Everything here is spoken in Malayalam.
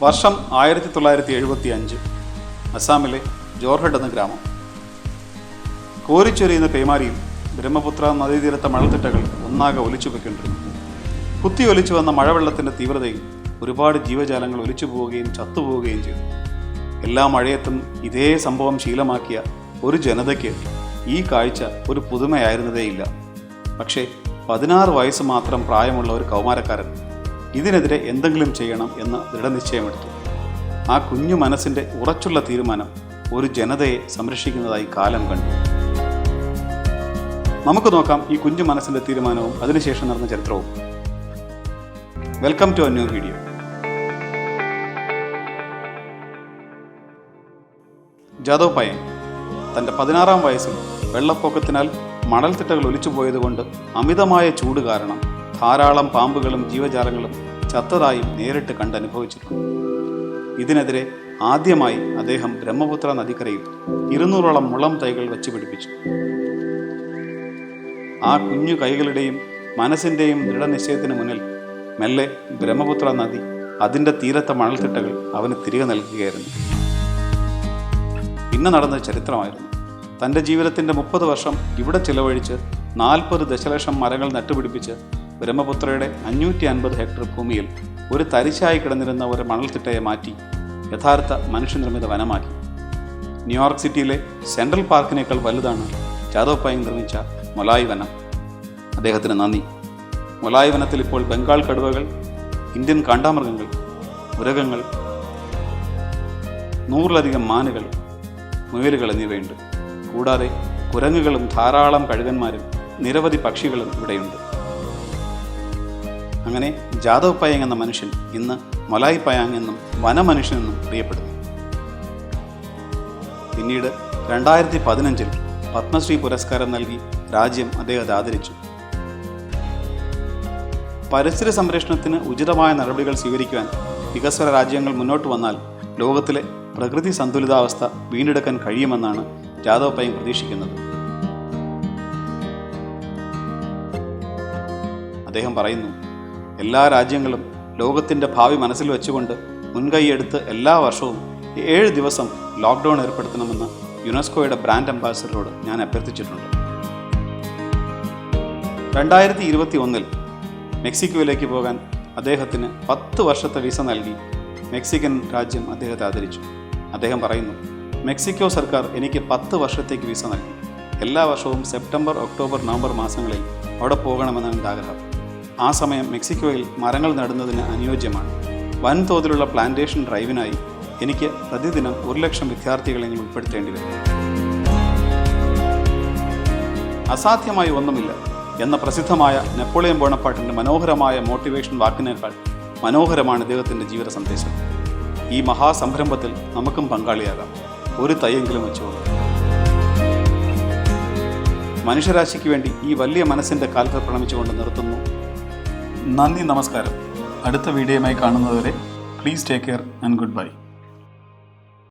വർഷം 1975. അസാമിലെ ജോർഹട്ട് എന്ന ഗ്രാമം. കോരിച്ചൊരിയുന്ന പേമാരിയിൽ ബ്രഹ്മപുത്ര നദീതീരത്തെ മണൽത്തിട്ടകൾ ഒന്നാകെ ഒലിച്ചു പൊയ്ക്കൊണ്ടിരുന്നു. കുത്തി ഒലിച്ചു വന്ന മഴവെള്ളത്തിൻ്റെ തീവ്രതയിൽ ഒരുപാട് ജീവജാലങ്ങൾ ഒലിച്ചു പോവുകയും ചത്തുപോവുകയും ചെയ്തു. എല്ലാ മഴയത്തും ഇതേ സംഭവം ശീലമാക്കിയ ഒരു ജനതയ്ക്ക് ഈ കാഴ്ച ഒരു പുതുമയായിരുന്നതേയില്ല. പക്ഷേ 16 വയസ്സ് മാത്രം പ്രായമുള്ള ഒരു കൗമാരക്കാരൻ ഇതിനെതിരെ എന്തെങ്കിലും ചെയ്യണം എന്ന് ദൃഢനിശ്ചയമെടുത്തു. ആ കുഞ്ഞു മനസ്സിൻ്റെ ഉറച്ചുള്ള തീരുമാനം ഒരു ജനതയെ സംരക്ഷിക്കുന്നതായി കാലം കണ്ടു. നമുക്ക് നോക്കാം ഈ കുഞ്ഞു മനസ്സിൻ്റെ തീരുമാനവും അതിനുശേഷം നടന്ന ചരിത്രവും. Welcome to a new video. Jadav Payeng തൻ്റെ 16-ാം വയസ്സിൽ വെള്ളപ്പൊക്കത്തിനാൽ മണൽത്തിട്ടകൾ ഒലിച്ചുപോയതുകൊണ്ട് അമിതമായ ചൂട് കാരണം ധാരാളം പാമ്പുകളും ജീവജാലങ്ങളും ചത്തതായും നേരിട്ട് കണ്ടനുഭവിച്ചിട്ടുണ്ട്. ഇതിനെതിരെ ആദ്യമായി അദ്ദേഹം ബ്രഹ്മപുത്ര നദിക്കരയിൽ 200ഓളം മുളം തൈകൾ വെച്ച് പിടിപ്പിച്ചു. ആ കുഞ്ഞു കൈകളുടെയും മനസ്സിൻ്റെയും ദൃഢനിശ്ചയത്തിന് മുന്നിൽ മെല്ലെ ബ്രഹ്മപുത്ര നദി അതിൻ്റെ തീരത്തെ മണൽത്തിട്ടകൾ അവന് തിരികെ നൽകുകയായിരുന്നു. പിന്നെ നടന്നത് ചരിത്രമായിരുന്നു. തൻ്റെ ജീവിതത്തിൻ്റെ 30 വർഷം ഇവിടെ ചിലവഴിച്ച് 40 ദശലക്ഷം മരങ്ങൾ നട്ടുപിടിപ്പിച്ച് ബ്രഹ്മപുത്രയുടെ 550 ഹെക്ടർ ഭൂമിയിൽ ഒരു തരിശായി കിടന്നിരുന്ന ഒരു മണൽത്തിട്ടയെ മാറ്റി യഥാർത്ഥ മനുഷ്യനിർമ്മിത വനമാക്കി. ന്യൂയോർക്ക് സിറ്റിയിലെ സെൻട്രൽ പാർക്കിനേക്കാൾ വലുതാണ് ജാദവ് പയങ് നിർമ്മിച്ച മൊലായ് വനം. അദ്ദേഹത്തിന് നന്ദി. മൊലായ് വനത്തിൽ ഇപ്പോൾ ബംഗാൾ കടുവകൾ, ഇന്ത്യൻ കാണ്ടാമൃഗങ്ങൾ, മൃഗങ്ങൾ, 100-ലധികം മാനുകൾ, മുയലുകൾ എന്നിവയുണ്ട്. കൂടാതെ കുരങ്ങുകളും ധാരാളം കഴുകന്മാരും നിരവധി പക്ഷികളും ഇവിടെയുണ്ട്. അങ്ങനെ ജാദവ് പയങ് എന്ന മനുഷ്യൻ ഇന്ന് മൊലായ് പയങ് എന്നും വനമനുഷ്യനെന്നും അറിയപ്പെടുന്നു. പിന്നീട് 2015 പത്മശ്രീ പുരസ്കാരം നൽകി രാജ്യം അദ്ദേഹത്തെ ആദരിച്ചു. പരിസ്ഥിതി സംരക്ഷണത്തിന് ഉചിതമായ നടപടികൾ സ്വീകരിക്കുവാൻ വികസ്വര രാജ്യങ്ങൾ മുന്നോട്ട് വന്നാൽ ലോകത്തിലെ പ്രകൃതി സന്തുലിതാവസ്ഥ വീണ്ടെടുക്കാൻ കഴിയുമെന്നാണ് ജാദവ് പയങ് പ്രതീക്ഷിക്കുന്നത്. അദ്ദേഹം പറയുന്നു, എല്ലാ രാജ്യങ്ങളും ലോകത്തിൻ്റെ ഭാവി മനസ്സിൽ വെച്ചുകൊണ്ട് മുൻകൈയെടുത്ത് എല്ലാ വർഷവും 7 ദിവസം ലോക്ക്ഡൗൺ ഏർപ്പെടുത്തണമെന്ന് യുനെസ്കോയുടെ ബ്രാൻഡ് അംബാസിഡറോട് ഞാൻ അഭ്യർത്ഥിച്ചിട്ടുണ്ട്. 2021 മെക്സിക്കോയിലേക്ക് പോകാൻ അദ്ദേഹത്തിന് 10 വർഷത്തെ വിസ നൽകി മെക്സിക്കൻ രാജ്യം അദ്ദേഹത്തെ ആദരിച്ചു. അദ്ദേഹം പറയുന്നു, മെക്സിക്കോ സർക്കാർ എനിക്ക് 10 വർഷത്തേക്ക് വിസ നൽകി. എല്ലാ വർഷവും സെപ്റ്റംബർ, ഒക്ടോബർ, നവംബർ മാസങ്ങളിൽ അവിടെ പോകണമെന്നാണ് എൻ്റെ ആഗ്രഹം. ആ സമയം മെക്സിക്കോയിൽ മരങ്ങൾ നടുന്നതിന് അനുയോജ്യമാണ്. വൻതോതിലുള്ള പ്ലാന്റേഷൻ ഡ്രൈവിനായി എനിക്ക് പ്രതിദിനം 100,000 വിദ്യാർത്ഥികളെങ്കിലും ഉൾപ്പെടുത്തേണ്ടി വരും. അസാധ്യമായി ഒന്നുമില്ല എന്ന പ്രസിദ്ധമായ നെപ്പോളിയൻ ബോണപ്പാർട്ടിൻ്റെ മനോഹരമായ മോട്ടിവേഷൻ വാക്കിനേക്കാൾ മനോഹരമാണ് ഇദ്ദേഹത്തിൻ്റെ ജീവിത സന്ദേശം. ഈ മഹാസംരംഭത്തിൽ നമുക്കും പങ്കാളിയാകാം, ഒരു തൈയെങ്കിലും വെച്ചുകൊണ്ട്. മനുഷ്യരാശിക്ക് വേണ്ടി ഈ വലിയ മനസ്സിൻ്റെ കാൽക്കൽ പ്രണമിച്ചുകൊണ്ട് നിർത്തുന്നു. നന്ദി, നമസ്കാരം. അടുത്ത വീഡിയോയുമായി കാണുന്നതുവരെ please take care and good bye.